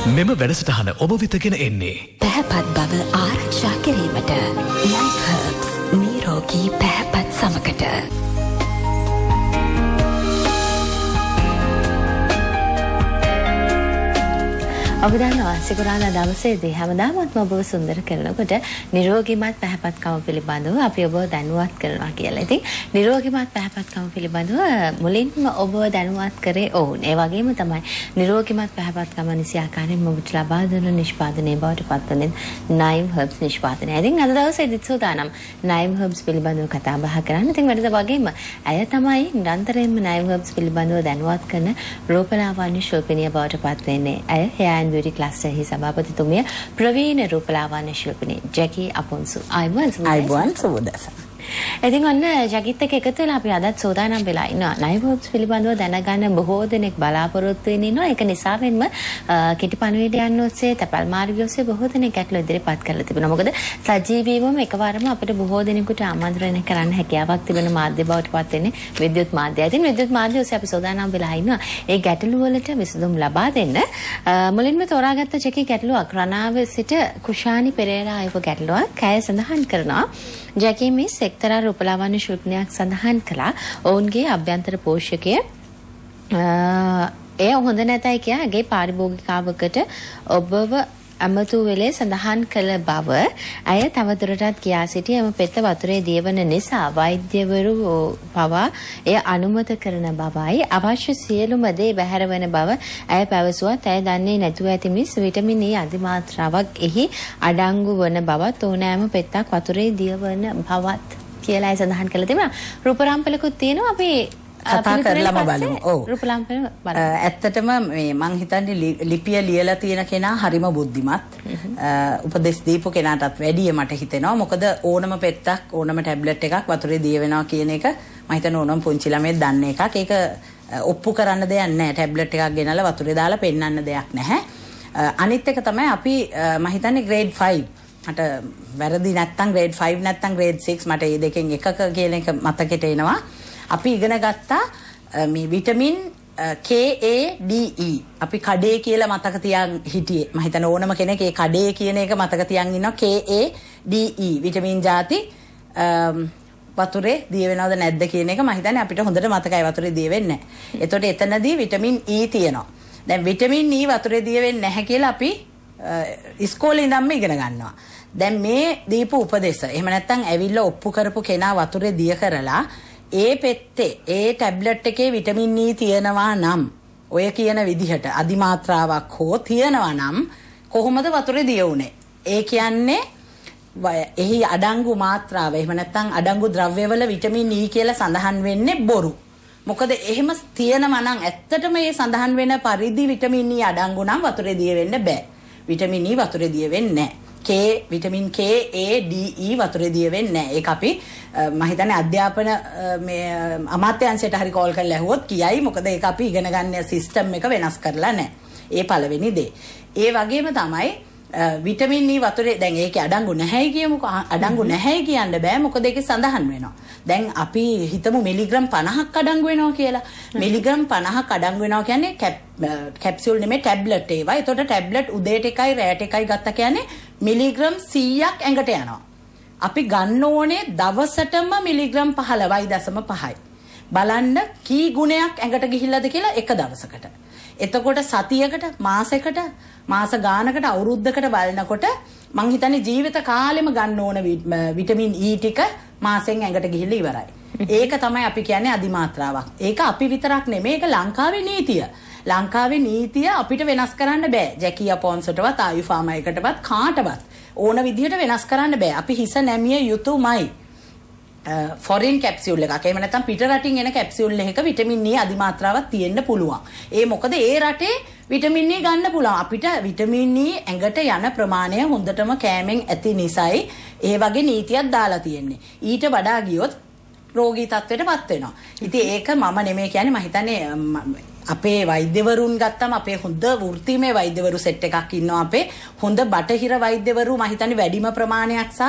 මෙම වැඩසටහන ඔබ වෙතගෙන එන්නේ පැහැපත් බව ආරක්ෂා කිරීමට Life Herbs නිරෝගී පැහැපත් සමකට. ඔබ දන්නවා සිකුරාදා දවසේදී හැමදාමත් ඔබව සුන්දර කරනකොට නිරෝගීමත් පැහැපත්කම පිළිබඳව අපි ඔබව දැනුවත් කරනවා කියලා. ඉතින් නිරෝගීමත් පැහැපත්කම පිළිබඳව මුලින්ම ඔබව දැනුවත් කරේ ඔවුන්. ඒ වගේම තමයි නිරෝගීමත් පැහැපත්කම නිසි ආකාරයෙන් ඔබට ලබා දෙන නිෂ්පාදනයේ බවට පත්වන Naim Herbs නිෂ්පාදනය. ඉතින් අද දවසේදී සෝදානම් Naim Herbs පිළිබඳව කතා බහ කරන්න. ඉතින් වැඩද වගේම අය තමයි නිරන්තරයෙන්ම Naim Herbs පිළිබඳව දැනුවත් කරන රූපලාවන්‍ය ශිල්පිනිය බවට පත් වෙන්නේ. අය hair beauty cluster හි සභාපතිතුමිය ප්‍රවීණ රූපලාවන්‍ය ශිල්පිනී ජැකි අපොන්සු. අයිබෝන් සුබෝදසන. ඉතින් ඔන්න ජැකිත් එක්ක එකතු වෙලා අපි අදත් සෝදානම් වෙලා ඉන්නවා. Naim Herbs පිළිබඳව දැනගන්න බොහෝ දෙනෙක් බලාපොරොත්තු වෙමින් ඉන්නවා. ඒක නිසාවෙන්ම කිටි පණිවිඩයන් ඔස්සේ තැපැල් මාර්ගය ඔස්සේ බොහෝ දෙනෙක් ගැටළු ඉදිරිපත් කරලා තිබෙනවා. මොකද සජීවීවම එකවරම අපිට බොහෝ දෙනෙකුට ආමන්ත්‍රණය කරන්න හැකියාවක් තිබෙන මාධ්‍ය බවට පත් වෙන්නේ විද්‍යුත් මාධ්‍යය. ඉතින් විද්‍යුත් මාධ්‍ය ඔස්සේ අපි සෝදානම් වෙලා ඉන්නවා. ඒ ගැටළු වලට විසඳුම් ලබා දෙන්න මුලින්ම තෝරාගත්ත ජැකි ගැටලුවක් රණාව සිට කුෂානි පෙරේරා ආයව ගැටලුවක් කය සඳහන් කරනවා. ජැකි මිස් එක්තරා රූපලාවන්‍ය ශිල්පිනියක් සඳහන් කළා ඔවුන්ගේ අභ්‍යන්තර පෝෂකය එය හොඳ නැතයි කියාගේ පාරිභෝගිකාවකට ඔබව අමතු වෙලේ සඳහන් කළ බව අය තවදුරටත් කියා සිටි එම පෙත්ත වතුරේ දියවන නිසා වෛද්‍යවරු පවා එය අනුමත කරන බවයි අවශ්‍ය සියලුම දේ බැහැර වන බව ඇය පැවසුවත් ඇය දන්නේ නැතුව ඇති මිස් විටමින් E අධිමාත්‍රාවක් එහි අඩංගු වන බවත් ඕනෑම පෙත්තක් වතුරේ දියවන බවත් කියලා අය සඳහන් කළා තිබුණා. රූපරාම්පලකුත් තියෙනවා අපි කතා කරලාම බලමු. ඔව්. රූපලාම්පල බලමු. ඇත්තටම මේ මං හිතන්නේ ලිපිය ලියලා තියෙන කෙනා හරිම බුද්ධිමත්. උපදෙස් දීපු කෙනාටත් වැඩිය මට හිතෙනවා. මොකද ඕනම පෙත්තක් ඕනම ටැබ්ලට් එකක් වතුරේ දිය වෙනවා කියන එක මම හිතන ඕනම පුංචි ළමයෙක් දන්න එකක්. ඒක ඔප්පු කරන්න දෙයක් නැහැ. ටැබ්ලට් එකක් ගෙනල්ලා වතුරේ දාලා පෙන්නන්න දෙයක් නැහැ. අනිත් එක තමයි අපි මම හිතන්නේ grade 5 මට වැරදි නැත්තම් grade 5 නැත්තම් grade 6 මට මේ දෙකෙන් එකක කියන එක මතකෙට එනවා. අපි ඉගෙන ගත්තා මේ vitamin K A D E අපි කඩේ කියලා මතක තියන් හිටියේ. මම හිතන ඕනම කෙනෙක් ඒ කඩේ කියන එක මතක තියන් ඉන්නවා. K A D E vitamin ಜಾති වතුරේ දිය වෙනවද නැද්ද කියන එක මම හිතන්නේ අපිට හොඳට මතකයි වතුරේ දිය වෙන්නේ නැහැ. එතකොට එතනදී විටමින් E තියෙනවා. දැන් විටමින් E වතුරේ දිය වෙන්නේ නැහැ කියලා අපි ඉස්කෝලේ ඉඳන්ම ඉගෙන ගන්නවා. දැන් මේ දීපු උපදේශ එහෙම නැත්නම් ඇවිල්ලා ඔප්පු කරපු කෙනා වතුරේ දිය කරලා ඒ පෙත්තේ ඒ ටැබ්ලට් එකේ විටමින් E තියෙනවා නම් ඔය කියන විදිහට අධිමාත්‍රාවක් හෝ තියෙනවා නම් කොහොමද වතුරේ දිය උනේ? ඒ කියන්නේ එහි අඩංගු මාත්‍රාව එහෙම නැත්නම් අඩංගු ද්‍රව්‍යවල විටමින් E කියලා සඳහන් වෙන්නේ බොරු. මොකද එහෙම තියෙනවා නම් ඇත්තටම මේ සඳහන් වෙන පරිදි විටමින් E අඩංගු නම් වතුරේ දිය වෙන්න බෑ. විටමින් E වතුරේ දිය වෙන්නේ නැහැ. Vitamin K A D E වතුරේ දිය වෙන්නේ නැහැ. ඒක අපි මම හිතන්නේ අධ්‍යාපන මේ අමාත්‍යාංශයට හරි කෝල් කරලා ඇහුවොත් කියයි. මොකද ඒක අපි ඉගෙන ගන්න සිස්ටම් එක වෙනස් කරලා නැහැ. ඒ පළවෙනි දේ. ඒ වගේම තමයි විටමින් E වතුරේ දැන් ඒකේ අඩංගු නැහැයි කියමුකෝ. අඩංගු නැහැයි කියන්න බෑ. මොකද ඒකේ සඳහන් වෙනවා. දැන් අපි හිතමු මිලිග්‍රෑම් 50ක් අඩංගු වෙනවා කියලා. මිලිග්‍රෑම් 50ක් අඩංගු වෙනවා කියන්නේ කැප්සියුල් නෙමෙයි ටැබ්ලට් ඒවා. ඒතකොට ටැබ්ලට් උදේට එකයි රැට එකයි ගත්තා කියන්නේ මිලිග්‍රෑම් 100ක් ඇඟට යනවා. අපි ගන්න ඕනේ දවසටම මිලිග්‍රෑම් 15.5යි. බලන්න කී ගුණයක් ඇඟට ගිහිල්ලාද කියලා එක දවසකට. එතකොට සතියකට මාසයකට මාස ගානකට අවුරුද්දකට බලනකොට මං හිතන්නේ ජීවිත කාලෙම ගන්න ඕන විටමින් E ටික මාසෙන් ඇඟට ගිහිල්ලා ඉවරයි. ඒක තමයි අපි කියන්නේ අධිමාත්‍රාවක්. ඒක අපි විතරක් නෙමෙයි ඒක ලංකාවේ නීතිය. ලංකාවේ නීතිය අපිට වෙනස් කරන්න බෑ. ජැකි අපොන්සටවත් ආයු ෆාමා එකටවත් කාටවත් ඕන විදිහට වෙනස් කරන්න බෑ. අපි හිස නැමිය යුතුමයි. ෆොරින් කැප්සියුල් එකක්. එහෙම නැත්නම් පිට රටින් එන කැප්සියුල් එකක විටමින් E අධිමාත්‍රාවක් තියෙන්න පුළුවන්. ඒ මොකද ඒ රටේ විටමින් E ගන්න පුළුවන්. අපිට විටමින් E ඇඟට යන ප්‍රමාණය හොඳටම කෑමෙන් ඇති නිසායි ඒ වගේ නීතියක් දාලා තියෙන්නේ. ඊට වඩා ගියොත් රෝගී තත්ත්වයටපත් වෙනවා. ඉතින් ඒක මම නෙමෙයි කියන්නේ මම හිතන්නේ අපේ වෛද්‍යවරුන් ගත්තම අපේ හොඳ වෘත්තීමේ වෛද්‍යවරු සෙට් එකක් ඉන්නවා. අපේ හොඳ බටහිර වෛද්‍යවරු මම හිතන්නේ වැඩිම ප්‍රමාණයක් සහ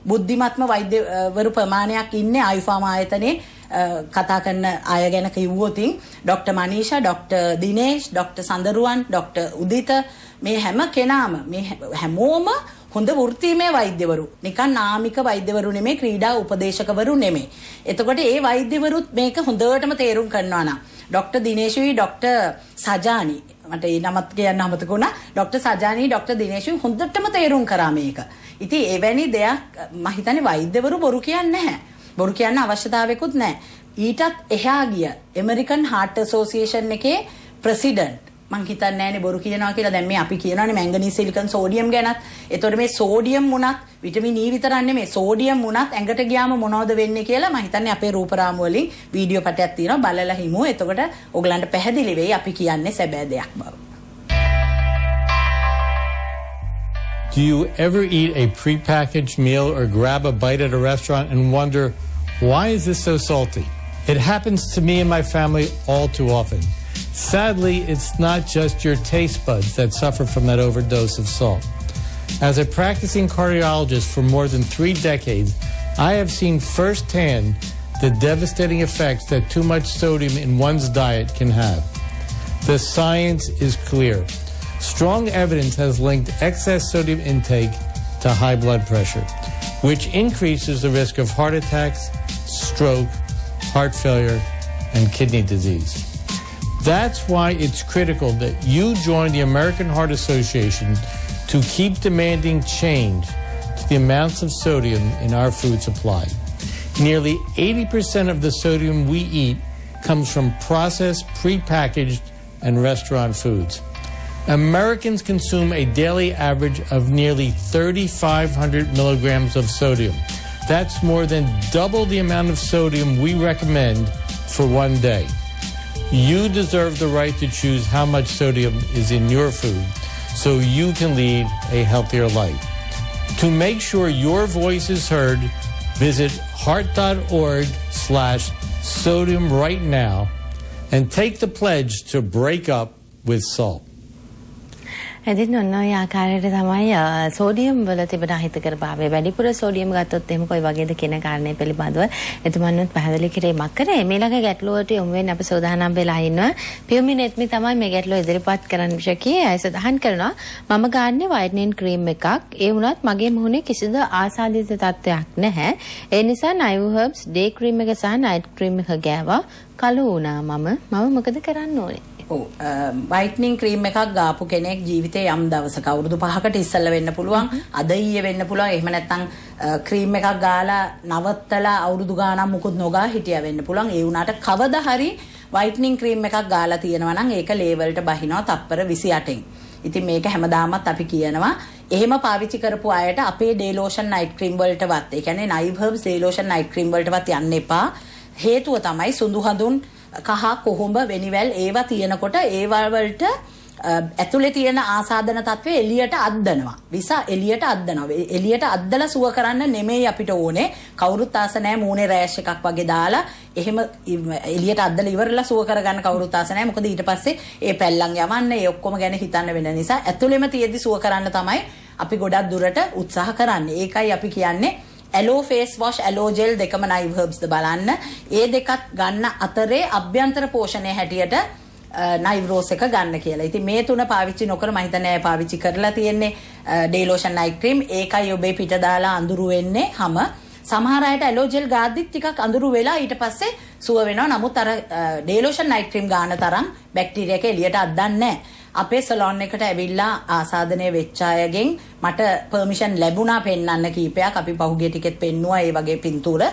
බුද්ධිමත්ම වෛද්‍යවරු ප්‍රමාණයක් ඉන්නේ ආයුෆාම ආයතනයේ කතා කරන අය ගැන කිව්වොත් doctor Manisha, doctor Dinesh, doctor Sandaruwan, doctor Uditha මේ හැම කෙනාම මේ හැමෝම හොඳ වෘත්තීමය වෛද්‍යවරු. නිකන් නාමික වෛද්‍යවරු නෙමෙයි, ක්‍රීඩා උපදේශකවරු නෙමෙයි. එතකොට ඒ වෛද්‍යවරුත් මේක හොඳටම තේරුම් කරනවා නම් ඩොක්ටර් දිනේෂුයි ඩොක්ටර් සජානි මට ඒ නමත් කියන්න අමතක වුණා. ඩොක්ටර් සජානි ඩොක්ටර් දිනේෂුයි හොඳටම තේරුම් කරා මේක. ඉතින් එවැනි දෙයක් මම හිතන්නේ වෛද්‍යවරු බොරු කියන්නේ නැහැ. බොරු කියන්න අවශ්‍යතාවයකුත් නැහැ. ඊටත් එහා ගිය ඇමරිකන් හાર્ට් ඇසෝසියේෂන් එකේ ප්‍රෙසිඩන්ට් මං හිතන්නේ නැහැනේ බොරු කියනවා කියලා. දැන් මේ අපි කියනවානේ මැංගනීස් සිලිකන් සෝඩියම් ගැනත්. ඒතකොට මේ සෝඩියම් වුණත් විටමින් E විතරක් නෙමෙයි සෝඩියම් වුණත් ඇඟට ගියාම මොනවද වෙන්නේ කියලා මං හිතන්නේ අපේ රූපරාමු වලින් වීඩියෝ පටයක් තියෙනවා බලලා හිමු. එතකොට ඔයගලන්ට පැහැදිලි වෙයි අපි කියන්නේ සැබෑ දෙයක් බව. Do you ever eat a prepackaged meal or grab a bite at a restaurant and wonder, why is this so salty? It happens to me and my family all too often. Sadly, it's not just your taste buds that suffer from that overdose of salt. As a practicing cardiologist for more than 3 decades, I have seen firsthand the devastating effects that too much sodium in one's diet can have. The science is clear. Strong evidence has linked excess sodium intake to high blood pressure, which increases the risk of heart attacks, stroke, heart failure, and kidney disease. That's why it's critical that you join the American Heart Association to keep demanding change to the amounts of sodium in our food supply. Nearly 80% of the sodium we eat comes from processed, prepackaged, and restaurant foods. Americans consume a daily average of nearly 3,500 milligrams of sodium. That's more than double the amount of sodium we recommend for one day. You deserve the right to choose how much sodium is in your food so you can lead a healthier life. To make sure your voice is heard, visit heart.org/sodium right now and take the pledge to break up with salt. ඉතින් ඔන්න ඔය ආකාරයට තමයි sodium වල තිබෙන අහිතකර භාවය වැඩිපුර සෝඩියම් ගත්තොත් එහෙම කොයි වගේද කියන කාරණේ පිළිබඳව එතුමන්වත් පැහැදිලි කිරීමක් කරේ. මේ ළඟ ගැටලුවට යොමු වෙන්න අපි සූදානම් වෙලා ඉන්නවා. පියුමිනෙත්මි තමයි මේ ගැටලුව ඉදිරිපත් කරන්න ශකියේ. අය සඳහන් කරනවා මම ගන්නේ වයිට්නින් ක්‍රීම් එකක්. ඒ වුණත් මගේ මුහුණේ කිසිදු ආසාදිත තත්ත්වයක් නැහැ. ඒ නිසා නයිව් හර්බ්ස් ඩේ ක්‍රීම් එක සහ නයිට් ක්‍රීම් එක ගෑවා. කළු වුණා මම මොකද කරන්න ඕනේ? වයිට්නින් ක්‍රීම් එකක් ගාපු කෙනෙක් ජීවිතේ යම් දවසක අවුරුදු 5කට ඉස්සෙල්ලා වෙන්න පුළුවන් අද ඊයේ වෙන්න පුළුවන් එහෙම නැත්නම් ක්‍රීම් එකක් ගාලා නවත්තලා අවුරුදු ගාණක් මුකුත් නොගා හිටියා වෙන්න පුළුවන් ඒ වුණාට කවදා හරි වයිට්නින් ක්‍රීම් එකක් ගාලා තියෙනවා නම් ඒක ලේවල්ට බහිනවා තප්පර 28න් ඉතින් මේක හැමදාමත් අපි කියනවා එහෙම පාවිච්චි කරපු අයට අපේ ඩේ ලෝෂන් නයිට් ක්‍රීම් වලටවත් ඒ කියන්නේ නයිව් හර්බ්ස් ඩේ ලෝෂන් නයිට් ක්‍රීම් වලටවත් යන්න එපා හේතුව තමයි සුදු හඳුන් කහ කොහොඹ වෙනිවැල් ඒවා තියෙනකොට ඒවල් වලට ඇතුලේ තියෙන ආසාදන තත්ත්වය එළියට අද්දනවා. විස එළියට අද්දනවා. එළියට අද්දලා සුව කරන්න නෙමෙයි අපිට ඕනේ. කවුරුත් ආස නැහැ මූණේ රෑෂ් එකක් වගේ දාලා එහෙම එළියට අද්දලා ඉවරලා සුව කරගන්න කවුරුත් ආස නැහැ. මොකද ඊට පස්සේ ඒ පැල්ලම් යවන්න ඒ ඔක්කොම ගැන හිතන්න වෙන නිසා ඇතුලේම තියෙද්දි සුව කරන්න තමයි අපි ගොඩක් දුරට උත්සාහ කරන්නේ. ඒකයි අපි කියන්නේ ඇලෝ ෆේස් වොෂ් ඇලෝ ජෙල් දෙකම නයිව් හර්බ්ස්ද බලන්න. ඒ දෙකත් ගන්න අතරේ අභ්‍යන්තර පෝෂණය හැටියට නයිව් රෝස් එක ගන්න කියලා. ඉතින් මේ තුන පාවිච්චි නොකර මම හිතන්නේ අය පාවිච්චි කරලා තියෙන්නේ ඩේ ලෝෂන් නයිට් ක්‍රීම්. ඒකයි ඔබේ පිට දාලා අඳුරු වෙන්නේ හැම. සමහර අයට ඇලෝ ජෙල් ගාද්දිත් ටිකක් අඳුරු වෙලා ඊට පස්සේ සුව වෙනවා. නමුත් අර ඩේ ලෝෂන් නයිට් ක්‍රීම් ගන්න තරම් බැක්ටීරියා එක එළියට අද්දන්නේ නැහැ. අපේ සලෝන් එකට ඇවිල්ලා ආසාදනය වෙච්ච අයගෙන් මට පර්මිෂන් ලැබුණා පෙන්වන්න කීපයක්. අපි පහුගිය ටිකෙත් පෙන්නුවා ඒ වගේ පින්තූර.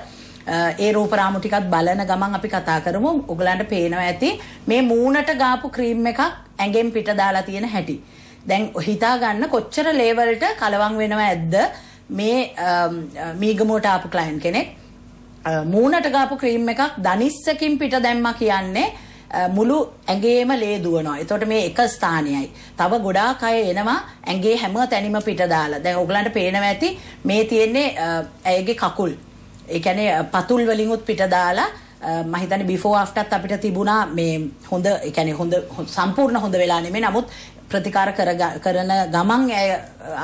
ඒ රූපරාමු ටිකත් බලන ගමන් අපි කතා කරමු. ඔයගලන්ට පේනවා ඇති මේ මූණට ගාපු ක්‍රීම් එකක් ඇඟෙන් පිට දාලා තියෙන හැටි. දැන් හිතා ගන්න කොච්චර ලේවල්ට කලවම් වෙනව ඇද්ද මේ මීගමුවට ආපු ක්ලයන්ට් කෙනෙක් මූණට ගාපු ක්‍රීම් එකක් දනිස්සකින් පිට දැම්මා කියන්නේ මුළු ඇඟේම ලේ දුවනවා. එතකොට මේ එක ස්ථානයයි. තව ගොඩාක් අය එනවා ඇඟේ හැම තැනින්ම පිට දාලා. දැන් ඔයගලන්ට පේනවා ඇති මේ තියෙන්නේ ඇයගේ කකුල්. ඒ කියන්නේ පතුල් වලින් උත් පිට දාලා මම හිතන්නේ බිෆෝ ආෆ්ටර්ත් අපිට තිබුණා මේ හොඳ ඒ කියන්නේ හොඳ සම්පූර්ණ හොඳ වෙලා නෙමෙයි. නමුත් ප්‍රතිකාර කරන ගමන්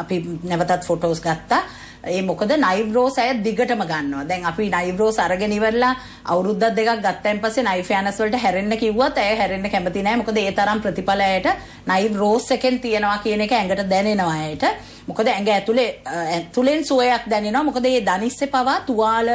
අපි නැවතත් ෆොටෝස් ගත්තා. ඒ මොකද නයිව්රෝස් අය දිගටම ගන්නවා. දැන් අපි නයිව්රෝස් අරගෙන ඉවරලා අවුරුද්දක් දෙකක් ගත්තයින් පස්සේ නයිෆෑනස් වලට හැරෙන්න කිව්වත් ඇය හැරෙන්න කැමති නැහැ. මොකද ඒ තරම් ප්‍රතිඵල ඇයට නයිව්රෝස් එකෙන් තියනවා කියන එක ඇඟට දැනෙනවා ඇයට. මොකද ඇඟ ඇතුලෙන් සුවයක් දැනෙනවා. මොකද මේ දනිස්සේ පවා තුවාල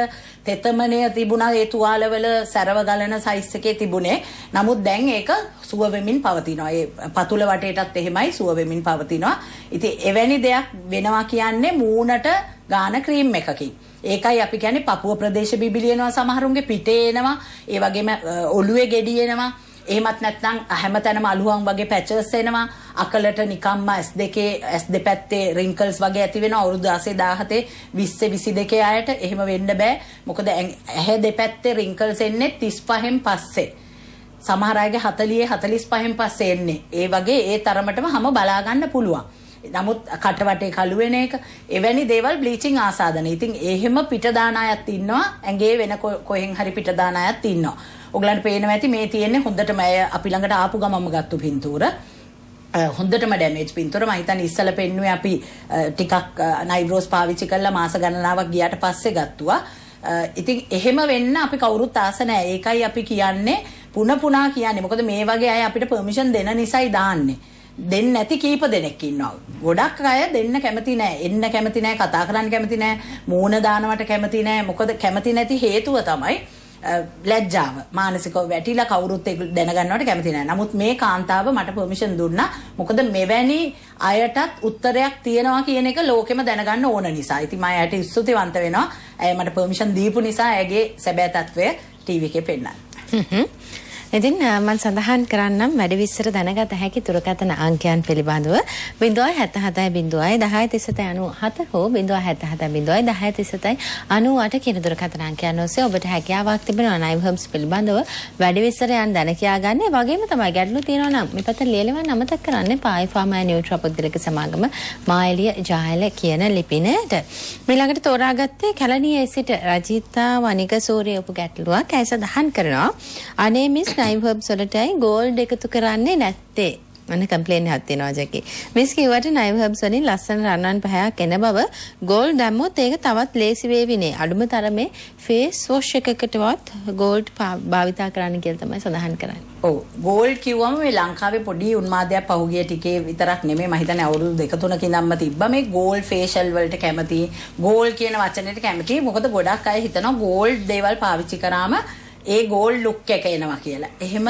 තෙතමනය තිබුණා. ඒ තුවාලවල සැරව ගලන සයිස් එකේ තිබුණේ. නමුත් දැන් ඒක සුව වෙමින් පවතිනවා. ඒ පතුල වටේටත් එහෙමයි සුව වෙමින් පවතිනවා. ඉතින් එවැනි දෙයක් වෙනවා කියන්නේ මූණට ගාන ක්‍රීම් එකකින්. ඒකයි අපි කියන්නේ පපුව ප්‍රදේශ බිබිලියනවා සමහරුන්ගේ පිටේ එනවා. ඒ වගේම ඔළුවේ ගෙඩි එනවා. එහෙමත් නැත්නම් හැමතැනම අලුවන් වගේ පැචස් එනවා. අකලට නිකම්ම S දෙපැත්තේ රින්කල්ස් වගේ ඇති වෙනවා. අවුරුදු 16 17 20 22 අයට එහෙම වෙන්න බෑ. මොකද ඇහැ දෙපැත්තේ රින්කල්ස් එන්නේ 35න් පස්සේ. සමහර අයගේ 40 45න් පස්සේ එන්නේ. ඒ වගේ ඒ තරමටම හැම බලා ගන්න පුළුවන්. නමුත් කට වටේ කළු වෙන එක එවැනි දේවල් බ්ලීචිං ආසාදන. ඉතින් එහෙම පිට දාන අයත් ඉන්නවා. ඇඟේ වෙන කොහෙන් හරි පිට දාන අයත් ඉන්නවා. ඔයගලන්ට පේනවා ඇති මේ තියෙන්නේ හොඳටම අපි ළඟට ආපු ගමම ගත්තු පින්තූර. හොඳටම ඩැමේජ් පින්තූර. මම හිතන්නේ ඉස්සල පෙන්නුවේ අපි ටිකක් නයිව්රෝස් පාවිච්චි කරලා මාස ගණනාවක් ගියාට පස්සේ ගත්තුවා. ඉතින් එහෙම වෙන්න අපි කවුරුත් ආස නැහැ. ඒකයි අපි කියන්නේ පුනා කියන්නේ. මොකද මේ වගේ අය අපිට පර්මිෂන් දෙන නිසායි දාන්නේ. දෙන්න නැති කීප දෙනෙක් ඉන්නවා. ගොඩක් අය දෙන්න කැමති නැහැ. එන්න කැමති නැහැ. කතා කරන්න කැමති නැහැ. මූණ දානවට කැමති නැහැ. මොකද කැමති නැති හේතුව තමයි ලැජ්ජාව. මානසිකව වැටිලා කවුරුත් ඒක දැනගන්නවට කැමති නැහැ. නමුත් මේ කාන්තාව මට පර්මිෂන් දුන්නා. මොකද මෙවැනි අයටත් උත්තරයක් තියෙනවා කියන එක ලෝකෙම දැනගන්න ඕන නිසා. ඉතින් මම ඇයට ස්තුතිවන්ත වෙනවා. ඇය මට පර්මිෂන් දීපු නිසා ඇගේ සැබෑ තත්වය ටීවී එකේ පෙන්නන්න. ඉතින් මම සඳහන් කරන්නම් වැඩි විස්තර දැනගත හැකි දුරකථන අංකයන් පිළිබඳව 077 හෝ 077 98 කියන දුරකථන අංකයන් ඔස්සේ ඔබට හැකියාවක් තිබෙනවා නයිව් හර්බ්ස් පිළිබඳව වැඩි විස්තරයන් දැන කියා ගන්න. ඒ වගේම තමයි ගැටලු තියෙනවා නම් මේ පැත්තට ලියලවන්න අමතක කරන්න එපා. ෆාමා නියුට්‍රා පුද්ගලික සමාගම මායලිය ජායල කියන ලිපිනයට. ඊළඟට තෝරාගත්තේ කැලණියේ සිට රජිතා වනික සූරිය උප ගැටලුවක්. ඇය සඳහන් කරනවා අනේ මිස් නයිව් හර්බ්ස් වලටයි ගෝල්ඩ් එකතු කරන්නේ නැත්තේ. මම කම්ප්ලේන් එකක් තියෙනවා ජකි. මිස් කිව්වට නයිව් හර්බ්ස් වලින් ලස්සන රන්වන් පහයක් එන බව ගෝල්ඩ් දැම්මොත් ඒක තවත් ලේසි වේවිනේ. අඩුම තරමේ ෆේස් වොෂ් එකකටවත් ගෝල්ඩ් භාවිතා කරන්න කියලා තමයි සඳහන් කරන්නේ. ඔව් ගෝල්ඩ් කිව්වම මේ ලංකාවේ පොඩි උන්මාදයක් පහුගිය ටිකේ විතරක් නෙමෙයි මම හිතන්නේ අවුරුදු 2-3 කින්දම්ම තිබ්බා මේ ගෝල්ඩ් ෆේෂල් වලට කැමති ගෝල්ඩ් කියන වචනේට කැමති. මොකද ගොඩක් අය හිතනවා ගෝල්ඩ් දේවල් පාවිච්චි කරාම ඒ ගෝල්ඩ් ලුක් එක එනවා කියලා. එහෙම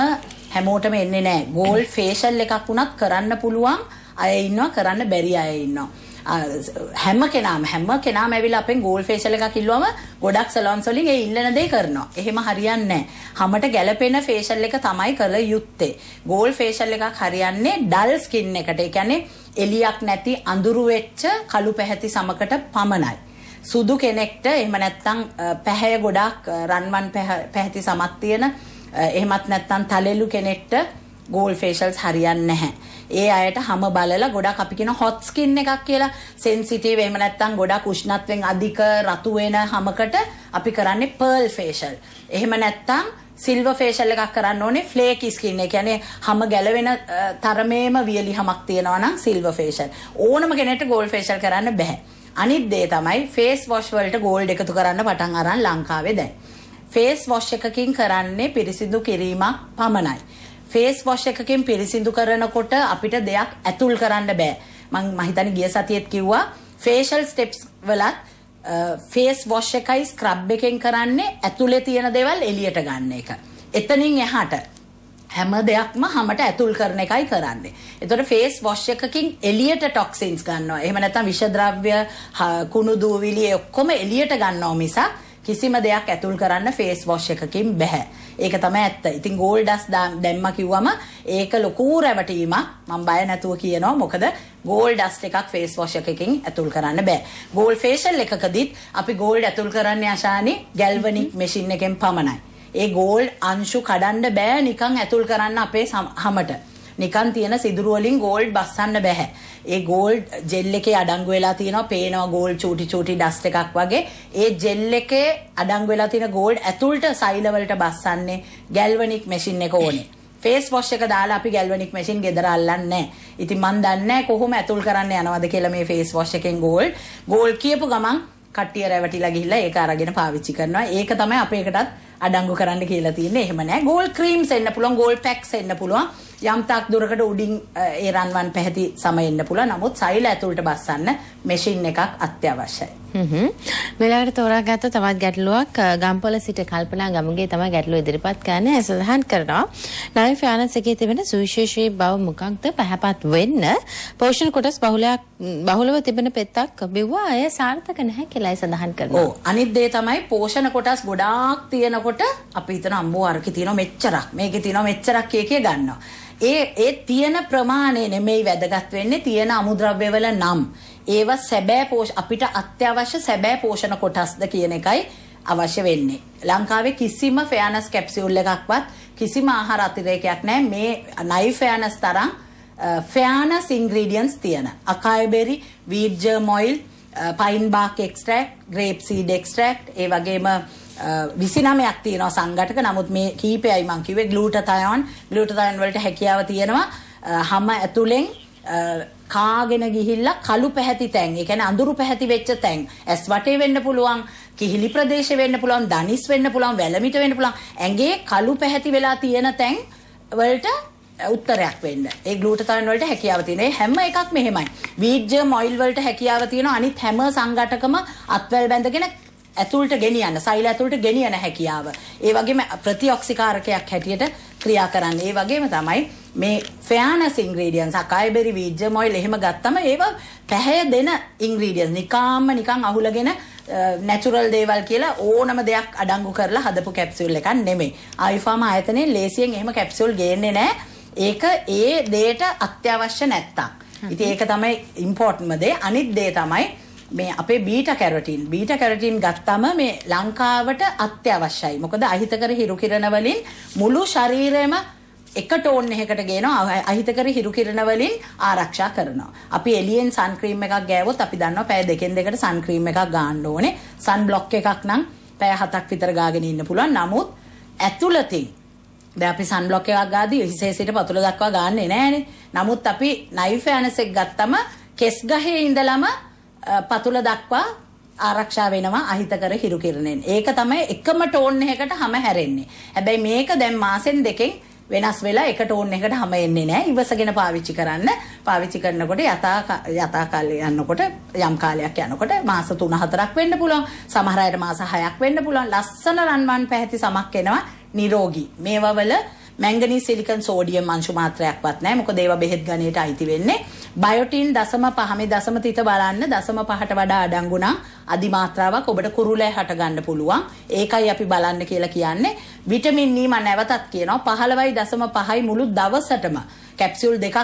හැමෝටම එන්නේ නැහැ. ගෝල්ඩ් ෆේෂල් එකක් වුණත් කරන්න පුළුවන් අය ඉන්නවා, කරන්න බැරි අය ඉන්නවා. හැම කෙනාම ඇවිල්ලා අපෙන් ගෝල්ඩ් ෆේෂල් එකක් ඉල්ලුවම ගොඩක් සලොන්ස් වලින් ඒ ඉල්ලන දේ කරනවා. එහෙම හරියන්නේ නැහැ. හැමට ගැළපෙන ෆේෂල් එක තමයි කළ යුත්තේ. ගෝල්ඩ් ෆේෂල් එකක් හරියන්නේ ඩල් ස්කින් එකට. ඒ කියන්නේ එලියක් නැති අඳුරු වෙච්ච කළු පැහැති සමකට පමණයි. සුදු කෙනෙක්ට එහෙම නැත්නම් පැහැය ගොඩක් රන්වන් පැහැති සමක් තියෙන එහෙමත් නැත්නම් තලෙලු කෙනෙක්ට ගෝල්ඩ් ෆේෂල්ස් හරියන්නේ නැහැ. ඒ අයට හැම බලලා ගොඩක් අපි කියන හොට් ස්කින් එකක් කියලා සෙන්සිටිව් එහෙම නැත්නම් ගොඩක් උෂ්ණත්වයෙන් අධික රතු වෙන හැමකට අපි කරන්නේ පර්ල් ෆේෂල්. එහෙම නැත්නම් සිල්වර් ෆේෂල් එකක් කරන්න ඕනේ ෆ්ලේකි ස්කින්. ඒ කියන්නේ හැම ගැලවෙන තරමේම වියලි හැමක් තියෙනවා නම් සිල්වර් ෆේෂල්. ඕනම කෙනෙක්ට ගෝල්ඩ් ෆේෂල් කරන්න බෑ. අනිත් දේ තමයි ෆේස් වොෂ් වලට ගෝල්ඩ් එකතු කරන්න පටන් අරන් ලංකාවේ දැන්. ෆේස් වොෂ් එකකින් කරන්නේ පිරිසිදු කිරීමක් පමණයි. ෆේස් වොෂ් එකකින් පිරිසිදු කරනකොට අපිට දෙයක් ඇතුල් කරන්න බෑ. මම හිතන්නේ ගිය සතියේත් කිව්වා ෆේෂල් ස්ටෙප්ස් වලත් ෆේස් වොෂ් එකයි ස්ක්‍රබ් එකෙන් කරන්නේ ඇතුලේ තියෙන දේවල් එළියට ගන්න එක. එතනින් එහාට හැම දෙයක්ම හැමට ඇතුල් කරන එකයි කරන්නේ. ඒතකොට ෆේස් වොෂ් එකකින් එළියට ටොක්සින්ස් ගන්නවා. එහෙම නැත්නම් විෂ ද්‍රව්‍ය, කුණු දූවිලි ඔක්කොම එළියට ගන්නවා මිසක් කිසිම දෙයක් ඇතුල් කරන්න ෆේස් වොෂ් එකකින් බෑ. ඒක තමයි ඇත්ත. ඉතින් ගෝල්ඩ් ඩස් දැම්ම කිව්වම ඒක ලොකු රැවටීමක්. මම බය නැතුව කියනවා. මොකද ගෝල්ඩ් ඩස්ට් එකක් ෆේස් වොෂ් එකකින් ඇතුල් කරන්න බෑ. ගෝල්ඩ් ෆේෂල් එකකදීත් අපි ගෝල්ඩ් ඇතුල් කරන්නේ ආශානි ගැල්වනික් මැෂින් එකෙන් පමණයි. ඒ ගෝල්ඩ් අංශු කඩන්න බෑ නිකන් ඇතුල් කරන්න අපේ හැමට. නිකන් තියෙන සිදුරු වලින් ගෝල්ඩ් බස්සන්න බෑ. ඒ ගෝල්ඩ් ජෙල් එකේ අඩංගු වෙලා තියෙනවා පේනවා ගෝල්ඩ් චූටි ඩස්ට් එකක් වගේ. ඒ ජෙල් එකේ අඩංගු වෙලා තියෙන ගෝල්ඩ් ඇතුළට සෛල වලට බස්සන්නේ ගැල්වනික් මැෂින් එක ඕනේ. ෆේස් වොෂ් එක දාලා අපි ගැල්වනික් මැෂින් ගෙදර අල්ලන්නේ නැහැ. ඉතින් මන් දන්නේ නැහැ කොහොම ඇතුල් කරන්න යනවද කියලා මේ ෆේස් වොෂ් එකෙන් ගෝල් කියපු ගමන් කට්ටිය රැවටිලා ගිහිල්ලා ඒක අරගෙන පාවිච්චි කරනවා. ඒක තමයි අපේකටත් අඩංගු කරන්න කියලා තියෙන්නේ. එහෙම නැහැ. ගෝල් ක්‍රීම්ස් එන්න පුළුවන්, ගෝල් පැක්ස් එන්න පුළුවන්. යම් තාක් දුරකට උඩින් ඒ රන්වන් පැහැති සම එන්න පුළුවන්. නමුත් සෛල ඇතුළට බස්සන්න මැෂින් එකක් අත්‍යවශ්‍යයි. මෙලකට තෝරාගත්ත තවත් ගැටලුවක් ගම්පොළ සිට කල්පනා ගමගේ තමයි ගැටලුව ඉදිරිපත් කරන්නේ. සඳහන් කරනවා නයි ෆෑනස් එකේ තිබෙන සුවිශේෂී බව මොකක්ද පැහැපත් වෙන්න පෝෂණ කොටස් බහුලව තිබෙන පෙත්තක් බිව්වා අය සාර්ථක නැහැ කියලායි සඳහන් කරනවා. ඔව් අනිත් දේ තමයි පෝෂණ කොටස් ගොඩාක් තියෙනකොට අපි හිතන අම්මෝ අරකේ තියෙනවා මෙච්චරක් මේකේ තියෙනවා මෙච්චරක් කිය ගන්නවා. ඒ තියෙන ප්‍රමාණය නෙමෙයි වැදගත් වෙන්නේ තියෙන අමුද්‍රව්‍යවල නම් ඒව සැබෑ අපිට අත්‍යවශ්‍ය සැබෑ පෝෂණ කොටස්ද කියන එකයි අවශ්‍ය වෙන්නේ. ලංකාවේ කිසිම ෆෙයානස් කැප්සියුල් එකක්වත් කිසිම ආහාර අතිරේකයක් නැහැ. මේ නයි ෆෙයානස් තරම් ෆෙයානස් ඉන්ග්‍රීඩියන්ට්ස් තියෙන අකායි බෙරි, වීට් ජර්ම් ඔයිල්, පයින් බාක් එක්ස්ට්‍රැක්ට්, ග්‍රේප් සීඩ් එක්ස්ට්‍රැක්ට්, ඒ වගේම 29ක් තියෙනවා සංඝටක. නමුත් මේ කීපයයි මම කිව්වේ ග්ලූටතයෝන් වලට හැකියාව තියෙනවා හැම ඇතුලෙන් කාගෙන ගිහිල්ලා කළු පැහැති තැන්, ඒ කියන්නේ අඳුරු පැහැති වෙච්ච තැන්, ඇස් වටේ වෙන්න පුළුවන්, කිහිලි ප්‍රදේශ වෙන්න පුළුවන්, දනිස් වෙන්න පුළුවන්, වැලමිට වෙන්න පුළුවන්, ඇඟේ කළු පැහැති වෙලා තියෙන තැන් වලට උත්තරයක් වෙන්න. ඒ ග්ලූටතයෝන් වලට හැකියාව තියෙන. ඒ හැම එකක්ම එහෙමයි. වීට් ජර්ම් ඔයිල් වලට හැකියාව තියෙනවා. අනිත් හැම සංඝටකම අත්වැල් බැඳගෙන ඇතුළට ගෙනියන්න, සෛල ඇතුළට ගෙනියන හැකියාව. ඒ වගේම ප්‍රතිඔක්සිකාරකයක් හැටියට ක්‍රියා කරන්නේ. ඒ වගේම තමයි මේ ෆෙයානස් ඉන්ග්‍රීඩියන්ට්ස් අකායි බෙරි, වීට් ජර්ම් ඔයිල් එහෙම ගත්තම ඒව පැහැය දෙන ඉන්ග්‍රීඩියන්ට්ස්. නිකන් අහුලගෙන නැචරල් දේවල් කියලා ඕනම දෙයක් අඩංගු කරලා හදපු කැප්සියුල් එකක් නෙමෙයි. ආයුෆාම ආයතනයේ ලේසියෙන් එහෙම කැප්සියුල් ගේන්නේ නැහැ. ඒක ඒ දේට අත්‍යවශ්‍ය නැත්තම්. ඉතින් ඒක තමයි ඉම්පෝටන්ට්ම දේ. අනිත් දේ තමයි මේ අපේ බීටා කැරොටින් ගත්තම මේ ලංකාවට අත්‍යවශ්‍යයි. මොකද අහිතකර හිරු කිරණ වලින් මුළු ශරීරෙම එක ටෝන් එකකට ගේනවා. අහිතකර හිරු කිරණ වලින් ආරක්ෂා කරනවා. අපි එළියෙන් සන් ක්‍රීම් එකක් ගෑවොත් අපි දන්නවා පැය දෙකෙන් දෙකට සන් ක්‍රීම් එකක් ගන්න ඕනේ. සන් බ්ලොක් එකක් නම් පැය 7ක් විතර ගාගෙන ඉන්න පුළුවන්. නමුත් ඇතුළතින් දැන් අපි සන් බ්ලොක් එකක් ගාදී හිසේ සිට පතුල දක්වා ගන්නෙ නෑනේ. නමුත් අපි නයි ෆෑනස් එක ගත්තම කෙස් ගහේ ඉඳලම පතුල දක්වා ආරක්ෂා වෙනවා අහිතකර හිරු කිරණෙන්. ඒක තමයි එකම ටෝන් එකකට හැම හැරෙන්නේ. හැබැයි මේක දැන් මාසෙන් දෙකෙන් වෙනස් වෙලා එක ටෝන් එකකට හැම එන්නේ නැහැ. ඉවසගෙන පාවිච්චි කරන්න. පාවිච්චි කරනකොට යථා කාලය යනකොට යම් කාලයක් යනකොට මාස 3-4ක් වෙන්න පුළුවන්. සමහර අයට මාස 6ක් වෙන්න පුළුවන්. ලස්සන රන්වන් පැහැති සමක් එනවා. නිරෝගී. මේවා වල මැංගනීස් සිලිකන් සෝඩියම් අංශු මාත්‍රයක්වත් නැහැ. මොකද ඒවා බෙහෙත් ගණයට අයිති වෙන්නේ. බයොටින් 0.5 මේ 0.3 බලන්න 0.5ට වඩා අඩංගු නම් අධි මාත්‍රාවක් ඔබට කුරුලෑ හට ගන්න පුළුවන්. ඒකයි අපි බලන්න කියලා කියන්නේ. විටමින් E මම නැවතත් කියනවා 15.5යි මුළු දවසටම කැප්සියුල් දෙකක්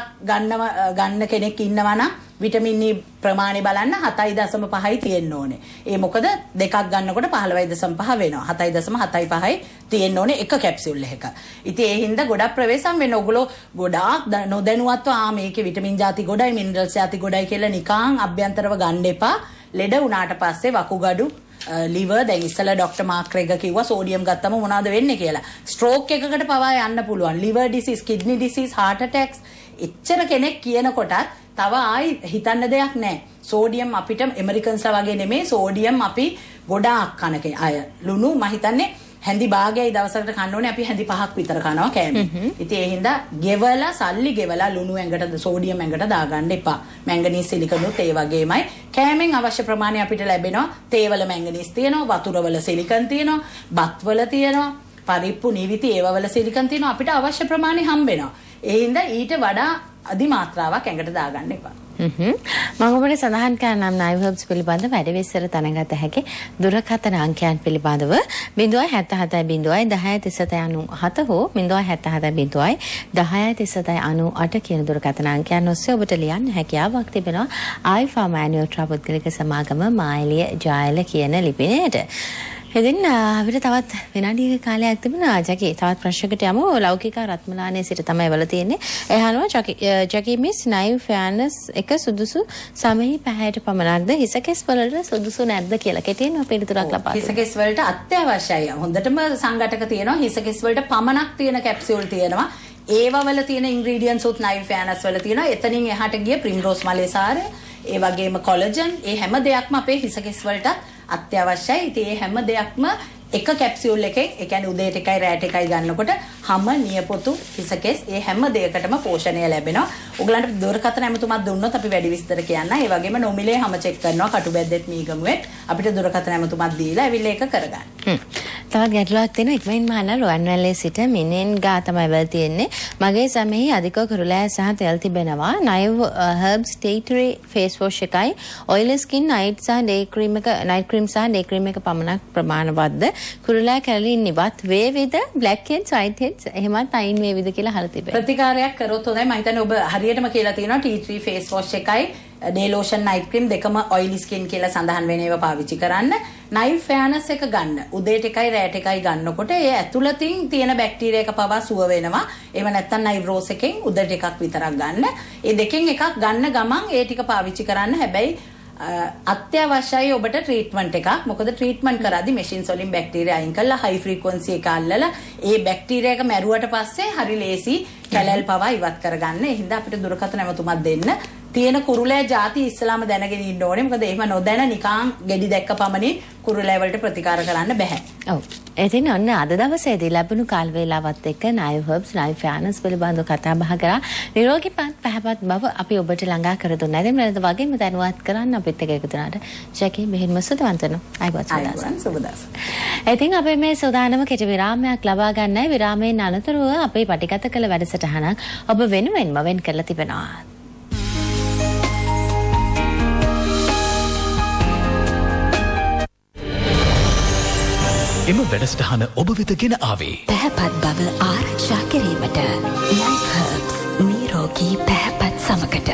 ගන්න කෙනෙක් ඉන්නවා නම් විටමින් E ප්‍රමාණය බලන්න 7.5යි තියෙන්න ඕනේ. ඒ මොකද දෙකක් ගන්නකොට 15.5 වෙනවා. 7.75යි තියෙන්න ඕනේ එක කැප්සියුල් එකක. ඉතින් ඒ හින්දා ගොඩක් ප්‍රවේශම් වෙන ඕගොල්ලෝ ගොඩාක් නොදැනුවත්ව මේකේ විටමින් ಜಾති ගොඩයි මිනරල්ස් ಜಾති ගොඩයි කියලා නිකන් අභ්‍යන්තරව ගන්න එපා. ලෙඩ වුණාට පස්සේ වකුගඩු liver දැන් ඉස්සලා ડોක්ටර් මාක් රෙග කිව්වා සෝඩියම් ගත්තම මොනවද වෙන්නේ කියලා. ස්ට්‍රෝක් එකකට පවා යන්න පුළුවන්. liver disease, kidney disease, heart attacks එච්චර කෙනෙක් කියනකොටත් තව ආයි හිතන්න දෙයක් නැහැ. සෝඩියම් අපිට ඇමරිකන්ස්ලා වගේ නෙමෙයි. සෝඩියම් අපි ගොඩාක් කන අය. ලුණු මම හිතන්නේ හැඳි භාගයයි දවසකට කන්න ඕනේ. අපි හැඳි 5ක් විතර කනවා කෑම. ඉතින් ඒ හින්දා ගෙවලා සල්ලි ගෙවලා ලුණු ඇඟට සෝඩියම් ඇඟට දාගන්න එපා. මැංගනීස් සිලිකනුත් ඒ වගේමයි. කෑමෙන් අවශ්‍ය ප්‍රමාණය අපිට ලැබෙනවා. තේවල මැංගනීස් තියෙනවා, වතුරවල සිලිකන් තියෙනවා, බත්වල තියෙනවා, පරිප්පු නිවිති ඒවවල සිලිකන් තියෙනවා. අපිට අවශ්‍ය ප්‍රමාණය හම්බ වෙනවා. ඒ හින්දා ඊට වඩා අධි මාත්‍රාවක් ඇඟට දාගන්න එපා. මම ඔබට සඳහන් කරනම් නයි හර්බ්ස් පිළිබඳ වැඩි විස්තර දැනගත හැකි දුරකථන අංකයන් පිළිබඳව 077 හෝ 077 10 කියන දුරකථන අංකයන් ඔස්සේ ඔබට ලියන්න හැකියාවක් තිබෙනවා ආයිෆා මෑනුවල් ට්‍රාපොත්ගලික සමාගම මායිලිය ජායල කියන ලිපිනයට. ඉතින් අපිට තවත් විනාඩියක කාලයක් තිබුණා. ජකි තවත් ප්‍රශ්නයකට යමු. ලෞකික රත්මලානේ සිට තමයි වල තියෙන්නේ. එහනවා ජකි මිස් නයි ෆෑනස් එක සුදුසු සමහි පැහැයට පමණක්ද හිසකෙස් වලට සුදුසු නැද්ද කියලා කෙටියෙන් පිළිතුරක් ලබා දෙන්න. හිසකෙස් වලට අත්‍යවශ්‍යයි. හොඳටම සංඝටක තියෙනවා. හිසකෙස් වලට පමණක් තියෙන කැප්සියුල් තියෙනවා. ඒවවල තියෙන ඉන්ග්‍රීඩියන්ට්ස් උත් නයිල් ෆෑනස් වල තියෙනවා. එතනින් එහාට ගිය ප්‍රිම්රෝස් මලේ සාරය, ඒ වගේම කොලජන්, ඒ හැම දෙයක්ම අපේ හිසකෙස් වලට අත්‍යවශ්‍යයි. ඉතින් ඒ හැම දෙයක්ම එක කැප්සියුල් එකෙන්, ඒ කියන්නේ උදේට එකයි රැට එකයි ගන්නකොට හැම නියපොතු හිසකෙස් ඒ හැම දෙයකටම පෝෂණය ලැබෙනවා. ඔයගලන්ට දුරකථන ඇමතුමක් දුන්නොත් අපි වැඩි විස්තර කියන්න. ඒ වගේම නොමිලේ හැම චෙක් කරනවා කටුබැද්දෙත් මීගමුවෙත් අපිට දුරකථන ඇමතුමක් දීලා ඇවිල්ලා ඒක කරගන්න. තවත් ගැටලුවක් තියෙනවා. ඉක්මනින් මහන්න රුවන්වැල්ලේ සිට මිනෙන් ගා තමයි වෙලා තියෙන්නේ. මගේ සමෙහි අධික කුරුලෑ සහ තෙල් තිබෙනවා. නයිව් හර්බ්ස් ටී ට්‍රී ෆේස් වොෂ් එකයි ඔයිලි ස්කින් නයිට් සහ ඩේ ක්‍රීම් එක, නයිට් ක්‍රීම් සහ ඩේ ක්‍රීම් එක පමණක් ප්‍රමාණවත්ද? කුරුලෑ කැලලින් ඉවත් වේවිද? බ්ලැක් හෙඩ්ස්, වයිට් හෙඩ්ස් එහෙමත් අයින් වේවිද කියලා අහලා තිබෙනවා. ප්‍රතිකාරයක් කරොත් හොඳයි. මම හිතන්නේ ඔබ හරියටම කියලා තියෙනවා ටී ට්‍රී ෆේස් වොෂ් එකයි ඩේ ලෝෂන් නයිට් ක්‍රීම් දෙකම ඔයිලි ස්කින් කියලා සඳහන් වෙන ඒවා පාවිච්චි කරන්න. නයිල් ෆෑනස් එක ගන්න. උදේට එකයි රැට එකයි ගන්නකොට ඒ ඇතුළතින් තියෙන බැක්ටීරියා එක පවා සුව වෙනවා. එහෙම නැත්නම් නයිල් රෝස් එකෙන් උදේට එකක් විතරක් ගන්න. ඒ දෙකෙන් එකක් ගන්න ගමන් ඒ ටික පාවිච්චි කරන්න. හැබැයි අත්‍යවශ්‍යයි ඔබට ට්‍රීට්මන්ට් එකක්. මොකද ට්‍රීට්මන්ට් කරද්දී මැෂින්ස් වලින් බැක්ටීරියා අයින් කරලා හයි ෆ්‍රීකවන්සි එක අල්ලලා ඒ බැක්ටීරියා එක මැරුවට පස්සේ හරි ලේසි කැලල් පවා ඉවත් කරගන්න. ඒ හින්දා අපිට දුරකථන ඇමතුමක් දෙන්න. තියෙන කුරුලෑ ಜಾති ඉස්සලාම දැනගෙන ඉන්න ඕනේ. මොකද එහෙම නොදැන නිකන් ගෙඩි දැක්ක පමණින් කුරුලෑ වලට ප්‍රතිකාර කරන්න බෑ. ඔව්. ඉතින් ඔන්න අද දවසේදී ලැබුණු කාල වේලාවත් එක්ක නයිල් හර්බ්ස්, නයිල් ෆෑනස් පිළිබඳව කතා බහ කරා. නිරෝගීපත් පැහැපත් බව අපි ඔබට ළඟා කර දුන්නා. ඉතින් මෙලද වගේම දැනුවත් කරන්න අපිත් එක්ක එකතු වුණාට ජැකි මෙහෙම සුදවන්ත වෙනවා. අයිබෝස් සුබදාස. ඉතින් අපි මේ සූදානම කෙටි විරාමයක් ලබා ගන්නයි. විරාමයෙන් අනතුරුව අපේ පටිගත කළ වැඩසටහනක් ඔබ වෙනුවෙන්ම වෙන් කරලා තිබෙනවා. එම වැඩසටහන ඔබ වෙත ගෙන ආවේ පැහැපත් බව ආරක්ෂා කිරීමට නයිල් හර්බ්ස් නිරෝගී පැහැපත් සමකට